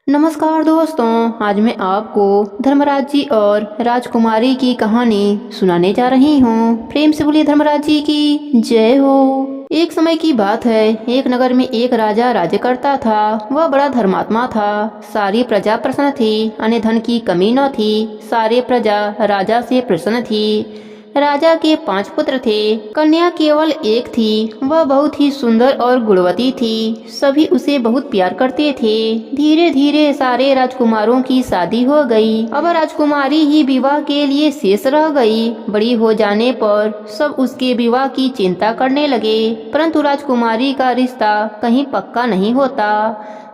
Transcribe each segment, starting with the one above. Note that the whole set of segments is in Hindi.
नमस्कार दोस्तों, आज मैं आपको धर्मराज जी और राजकुमारी की कहानी सुनाने जा रही हूँ। प्रेम से बोलिए धर्मराज जी की जय हो। एक समय की बात है, एक नगर में एक राजा राज्य करता था। वह बड़ा धर्मात्मा था। सारी प्रजा प्रसन्न थी, अन्य धन की कमी न थी। सारे प्रजा राजा से प्रसन्न थी। राजा के 5 पुत्र थे, कन्या केवल एक थी। वह बहुत ही सुंदर और गुणवती थी। सभी उसे बहुत प्यार करते थे। धीरे धीरे सारे राजकुमारों की शादी हो गई। अब राजकुमारी ही विवाह के लिए शेष रह गई। बड़ी हो जाने पर सब उसके विवाह की चिंता करने लगे, परंतु राजकुमारी का रिश्ता कहीं पक्का नहीं होता।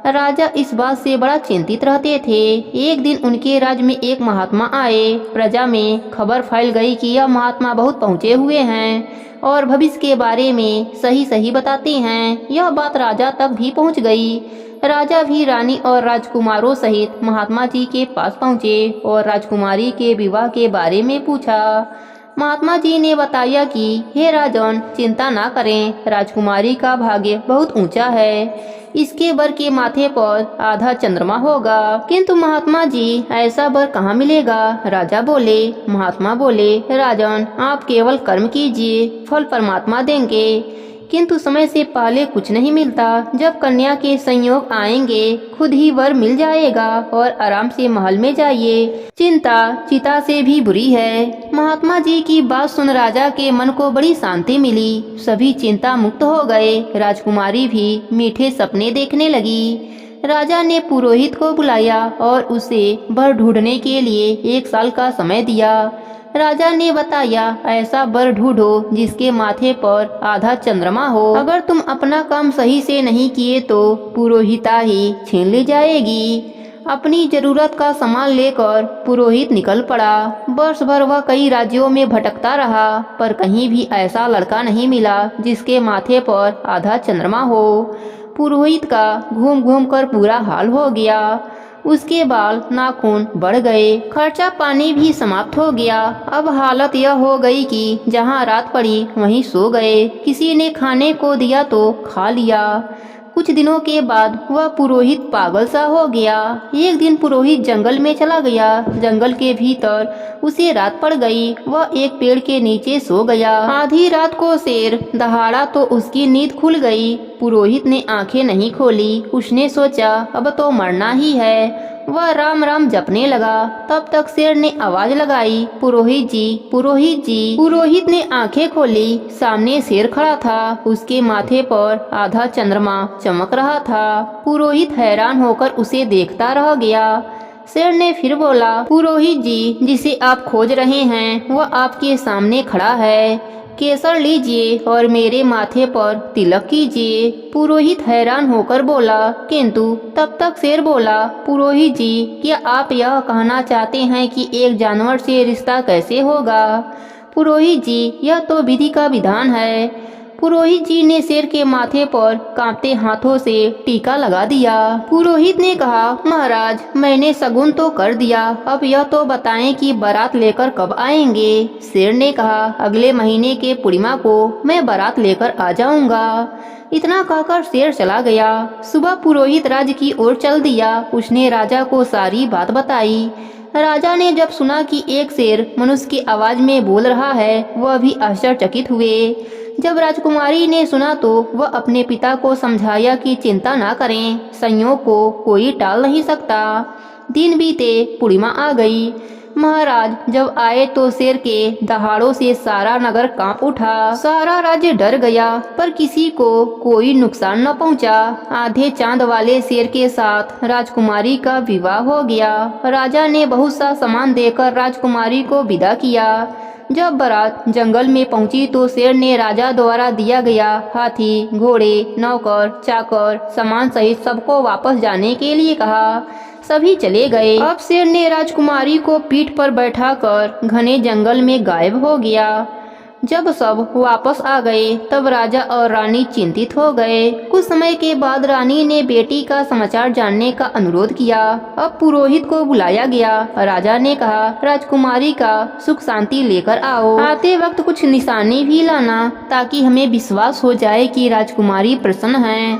राजा इस बात से बड़ा चिंतित रहते थे। एक दिन उनके राज्य में एक महात्मा आए। प्रजा में खबर फैल गई कि यह महात्मा बहुत पहुँचे हुए हैं और भविष्य के बारे में सही सही बताते हैं। यह बात राजा तक भी पहुँच गई। राजा भी रानी और राजकुमारों सहित महात्मा जी के पास पहुँचे और राजकुमारी के विवाह के बारे में पूछा। महात्मा जी ने बताया कि हे राजन, चिंता ना करें, राजकुमारी का भाग्य बहुत ऊंचा है। इसके वर के माथे पर आधा चंद्रमा होगा। किंतु महात्मा जी, ऐसा वर कहाँ मिलेगा? राजा बोले। महात्मा बोले, राजन, आप केवल कर्म कीजिए, फल परमात्मा देंगे। किंतु समय से पहले कुछ नहीं मिलता। जब कन्या के संयोग आएंगे, खुद ही वर मिल जाएगा और आराम से महल में जाइए। चिंता चिता से भी बुरी है। महात्मा जी की बात सुन राजा के मन को बड़ी शांति मिली। सभी चिंता मुक्त हो गए। राजकुमारी भी मीठे सपने देखने लगी। राजा ने पुरोहित को बुलाया और उसे वर ढूंढने के लिए 1 साल का समय दिया। राजा ने बताया, ऐसा वर ढूंढो जिसके माथे पर आधा चंद्रमा हो। अगर तुम अपना काम सही से नहीं किए तो पुरोहिता ही छीन ली जाएगी। अपनी जरूरत का सामान लेकर पुरोहित निकल पड़ा। वर्ष भर वह कई राज्यों में भटकता रहा, पर कहीं भी ऐसा लड़का नहीं मिला जिसके माथे पर आधा चंद्रमा हो। पुरोहित का घूम घूम कर बुरा हाल हो गया। उसके बाल नाखून बढ़ गए, खर्चा पानी भी समाप्त हो गया। अब हालत यह हो गई कि जहाँ रात पड़ी वहीं सो गए। किसी ने खाने को दिया तो खा लिया। कुछ दिनों के बाद वह पुरोहित पागल सा हो गया। एक दिन पुरोहित जंगल में चला गया। जंगल के भीतर उसे रात पड़ गई। वह एक पेड़ के नीचे सो गया। आधी रात को शेर दहाड़ा तो उसकी नींद खुल गई। पुरोहित ने आंखें नहीं खोली। उसने सोचा, अब तो मरना ही है। वह राम राम जपने लगा। तब तक शेर ने आवाज लगाई, पुरोहित जी, पुरोहित जी। पुरोहित ने आंखें खोली। सामने शेर खड़ा था। उसके माथे पर आधा चंद्रमा चमक रहा था। पुरोहित हैरान होकर उसे देखता रह गया। शेर ने फिर बोला, पुरोहित जी, जिसे आप खोज रहे हैं वह आपके सामने खड़ा है। केसर लीजिए और मेरे माथे पर तिलक कीजिए। पुरोहित हैरान होकर बोला, किंतु तब तक शेर बोला, पुरोहित जी, क्या आप यह कहना चाहते हैं कि एक जानवर से रिश्ता कैसे होगा? पुरोहित जी, यह तो विधि का विधान है। पुरोहित जी ने शेर के माथे पर कांपते हाथों से टीका लगा दिया। पुरोहित ने कहा, महाराज, मैंने शगुन तो कर दिया, अब यह तो बताएं कि बारात लेकर कब आएंगे? शेर ने कहा, अगले महीने के पूर्णिमा को मैं बारात लेकर आ जाऊंगा। इतना कहकर शेर चला गया। सुबह पुरोहित राज्य की ओर चल दिया। उसने राजा को सारी बात बताई। राजा ने जब सुना कि एक शेर मनुष्य की आवाज में बोल रहा है, वह भी आश्चर्यचकित हुए। जब राजकुमारी ने सुना तो वह अपने पिता को समझाया कि चिंता ना करें, संयोग को कोई टाल नहीं सकता। दिन बीते, पूर्णिमा आ गई। महाराज जब आए तो शेर के दहाड़ों से सारा नगर कांप उठा। सारा राज्य डर गया, पर किसी को कोई नुकसान न पहुंचा। आधे चांद वाले शेर के साथ राजकुमारी का विवाह हो गया। राजा ने बहुत सा सामान देकर राजकुमारी को विदा किया। जब बारात जंगल में पहुंची तो शेर ने राजा द्वारा दिया गया हाथी, घोड़े, नौकर, चाकर, सामान सहित सबको वापस जाने के लिए कहा। सभी चले गए। अब शेर ने राजकुमारी को पीठ पर बैठाकर घने जंगल में गायब हो गया। जब सब वापस आ गए तब राजा और रानी चिंतित हो गए। कुछ समय के बाद रानी ने बेटी का समाचार जानने का अनुरोध किया। अब पुरोहित को बुलाया गया। राजा ने कहा, राजकुमारी का सुख शांति लेकर आओ। आते वक्त कुछ निशानी भी लाना ताकि हमें विश्वास हो जाए कि राजकुमारी प्रसन्न है।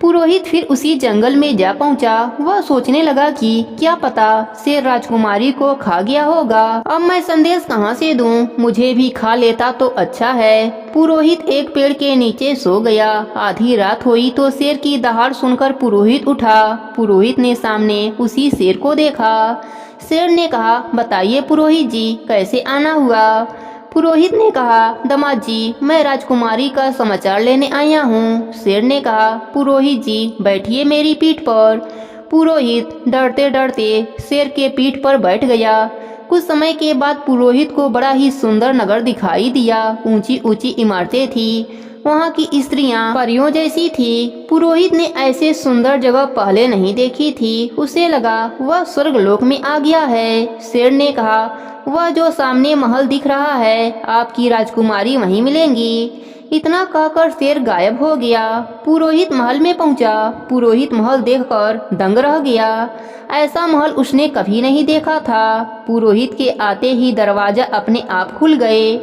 पुरोहित फिर उसी जंगल में जा पहुंचा। वह सोचने लगा कि क्या पता शेर राजकुमारी को खा गया होगा। अब मैं संदेश कहां से दूं? मुझे भी खा लेता तो अच्छा है। पुरोहित एक पेड़ के नीचे सो गया। आधी रात हुई तो शेर की दहाड़ सुनकर पुरोहित उठा। पुरोहित ने सामने उसी शेर को देखा। शेर ने कहा, बताइए पुरोहित जी, कैसे आना हुआ? पुरोहित ने कहा, दामाद जी, मैं राजकुमारी का समाचार लेने आया हूँ। शेर ने कहा, पुरोहित जी बैठिए मेरी पीठ पर। पुरोहित डरते डरते शेर के पीठ पर बैठ गया। कुछ समय के बाद पुरोहित को बड़ा ही सुंदर नगर दिखाई दिया। ऊंची ऊंची इमारतें थी। वहाँ की स्त्रियां परियों जैसी थी। पुरोहित ने ऐसे सुंदर जगह पहले नहीं देखी थी। उसे लगा वह स्वर्गलोक में आ गया है। शेर ने कहा, वह जो सामने महल दिख रहा है, आपकी राजकुमारी वहीं मिलेंगी। इतना कहकर शेर गायब हो गया। पुरोहित महल में पहुंचा। पुरोहित महल देखकर दंग रह गया। ऐसा महल उसने कभी नहीं देखा था। पुरोहित के आते ही दरवाजा अपने आप खुल गए।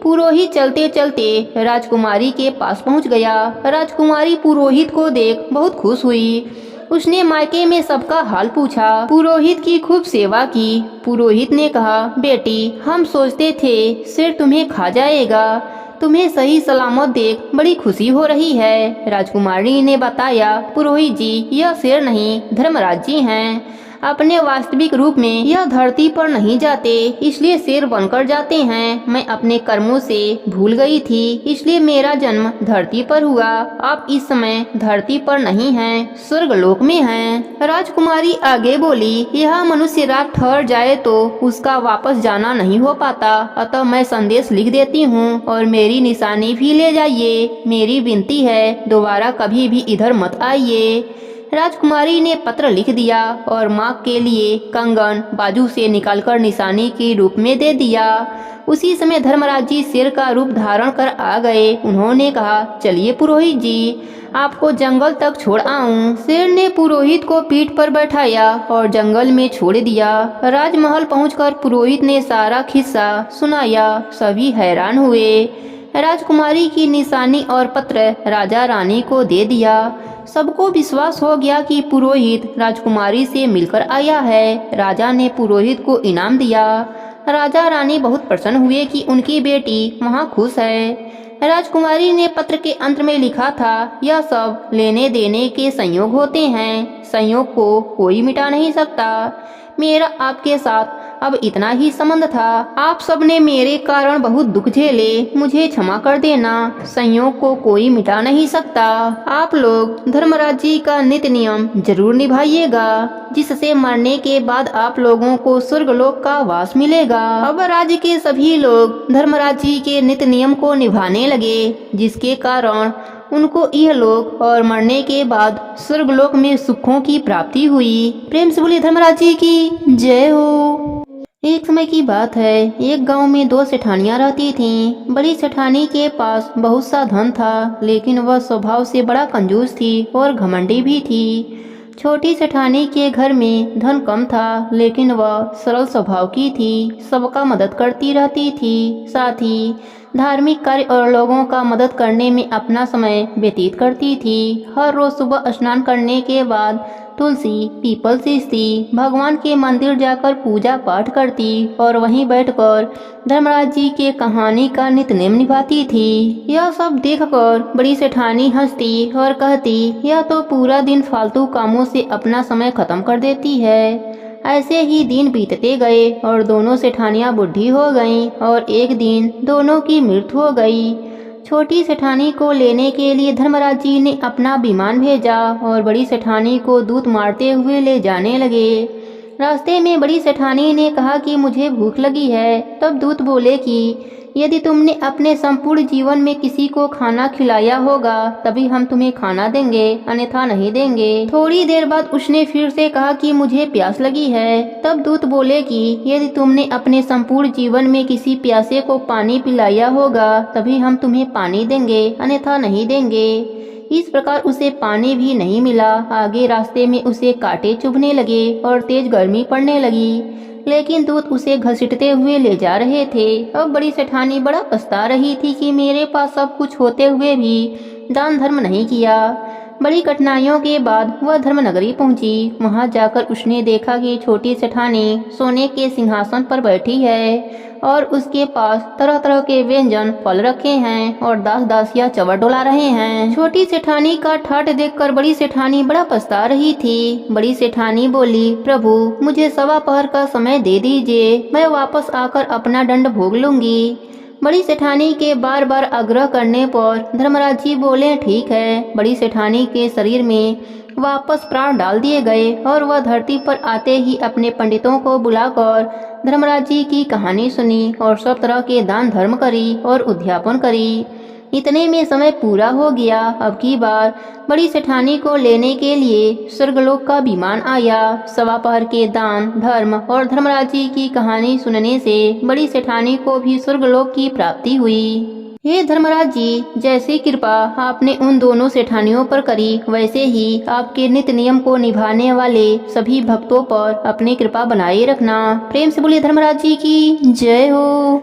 पुरोहित चलते चलते राजकुमारी के पास पहुंच गया। राजकुमारी पुरोहित को देख बहुत खुश हुई। उसने मायके में सबका हाल पूछा। पुरोहित की खूब सेवा की। पुरोहित ने कहा, बेटी, हम सोचते थे शेर तुम्हें खा जाएगा। तुम्हें सही सलामत देख बड़ी खुशी हो रही है। राजकुमारी ने बताया, पुरोहित जी, यह शेर नहीं, धर्मराज जी हैं। अपने वास्तविक रूप में यह धरती पर नहीं जाते, इसलिए शेर बनकर जाते हैं। मैं अपने कर्मों से भूल गई थी, इसलिए मेरा जन्म धरती पर हुआ। आप इस समय धरती पर नहीं हैं, स्वर्गलोक में हैं। राजकुमारी आगे बोली, यह मनुष्य रात ठहर जाए तो उसका वापस जाना नहीं हो पाता, अतः मैं संदेश लिख देती हूँ और मेरी निशानी भी ले जाइए। मेरी विनती है, दोबारा कभी भी इधर मत आइए। राजकुमारी ने पत्र लिख दिया और माँ के लिए कंगन बाजू से निकालकर निशानी के रूप में दे दिया। उसी समय धर्मराज जी शेर का रूप धारण कर आ गए। उन्होंने कहा, चलिए पुरोहित जी, आपको जंगल तक छोड़ आऊं। शेर ने पुरोहित को पीठ पर बैठाया और जंगल में छोड़ दिया। राजमहल पहुंचकर पुरोहित ने सारा किस्सा सुनाया। सभी हैरान हुए। राजकुमारी की निशानी और पत्र राजा रानी को दे दिया। सबको विश्वास हो गया कि पुरोहित राजकुमारी से मिलकर आया है। राजा ने पुरोहित को इनाम दिया। राजा रानी बहुत प्रसन्न हुए कि उनकी बेटी वहाँ खुश है। राजकुमारी ने पत्र के अंत में लिखा था, यह सब लेने देने के संयोग होते हैं, संयोग को कोई मिटा नहीं सकता। मेरा आपके साथ अब इतना ही संबंध था। आप सबने मेरे कारण बहुत दुख झेले, मुझे क्षमा कर देना। संयोग को कोई मिटा नहीं सकता। आप लोग धर्मराज जी का नित्य नियम जरूर निभाइएगा, जिससे मरने के बाद आप लोगों को स्वर्गलोक का वास मिलेगा। अब राज्य के सभी लोग धर्मराज जी के नित्य नियम को निभाने लगे, जिसके कारण उनको यह लोक और मरने के बाद स्वर्गलोक में सुखों की प्राप्ति हुई। प्रेम से बोलिए धर्मराज जी की जय हो। एक समय की बात है, एक गांव में दो सेठानियां रहती थीं। बड़ी सेठानी के पास बहुत सा धन था, लेकिन वह स्वभाव से बड़ा कंजूस थी और घमंडी भी थी। छोटी सेठानी के घर में धन कम था, लेकिन वह सरल स्वभाव की थी, सबका मदद करती रहती थी। साथ ही धार्मिक कार्य और लोगों का मदद करने में अपना समय व्यतीत करती थी। हर रोज सुबह स्नान करने के बाद तुलसी पीपल सींचती, भगवान के मंदिर जाकर पूजा पाठ करती और वहीं बैठकर धर्मराज जी के कहानी का नित्य नेम निभाती थी। यह सब देखकर बड़ी सेठानी हंसती और कहती, यह तो पूरा दिन फालतू कामों से अपना समय खत्म कर देती है। ऐसे ही दिन बीतते गए और दोनों सेठानियां बूढ़ी हो गईं और एक दिन दोनों की मृत्यु हो गई। छोटी सेठानी को लेने के लिए धर्मराज जी ने अपना विमान भेजा और बड़ी सेठानी को दूत मारते हुए ले जाने लगे। रास्ते में बड़ी सेठानी ने कहा कि मुझे भूख लगी है। तब दूत बोले कि यदि तुमने अपने संपूर्ण जीवन में किसी को खाना खिलाया होगा तभी हम तुम्हें खाना देंगे, अन्यथा नहीं देंगे। थोड़ी देर बाद उसने फिर से कहा कि मुझे प्यास लगी है। तब दूत बोले कि यदि तुमने अपने संपूर्ण जीवन में किसी प्यासे को पानी पिलाया होगा तभी हम तुम्हें पानी देंगे, अन्यथा नहीं देंगे। इस प्रकार उसे पानी भी नहीं मिला। आगे रास्ते में उसे कांटे चुभने लगे और तेज गर्मी पड़ने लगी, लेकिन दूत उसे घसीटते हुए ले जा रहे थे। अब बड़ी सेठानी बड़ा पछता रही थी कि मेरे पास सब कुछ होते हुए भी दान धर्म नहीं किया। बड़ी कठिनाइयों के बाद वह धर्मनगरी पहुंची। वहां जाकर उसने देखा कि छोटी सेठानी सोने के सिंहासन पर बैठी है और उसके पास तरह तरह के व्यंजन फल रखे हैं और दास दासियां चवर डोला रहे हैं। छोटी सेठानी का ठाट देखकर बड़ी सेठानी बड़ा पछता रही थी। बड़ी सेठानी बोली, प्रभु मुझे सवा पहर का समय दे दीजिए, मैं वापस आकर अपना दंड भोग लूंगी। बड़ी सेठानी के बार बार आग्रह करने पर धर्मराज जी बोले, ठीक है। बड़ी सेठानी के शरीर में वापस प्राण डाल दिए गए और वह धरती पर आते ही अपने पंडितों को बुलाकर धर्मराज जी की कहानी सुनी और सब तरह के दान धर्म करी और उद्यापन करी। इतने में समय पूरा हो गया। अब की बार बड़ी सेठानी को लेने के लिए स्वर्गलोक का विमान आया। सवा पहर के दान धर्म और धर्मराज जी की कहानी सुनने से बड़ी सेठानी को भी स्वर्गलोक की प्राप्ति हुई। हे धर्मराज जी, जैसी कृपा आपने उन दोनों सेठानियों पर करी, वैसे ही आपके नित्य नियम को निभाने वाले सभी भक्तों पर अपनी कृपा बनाए रखना। प्रेम से बोलिए धर्मराज जी की जय हो।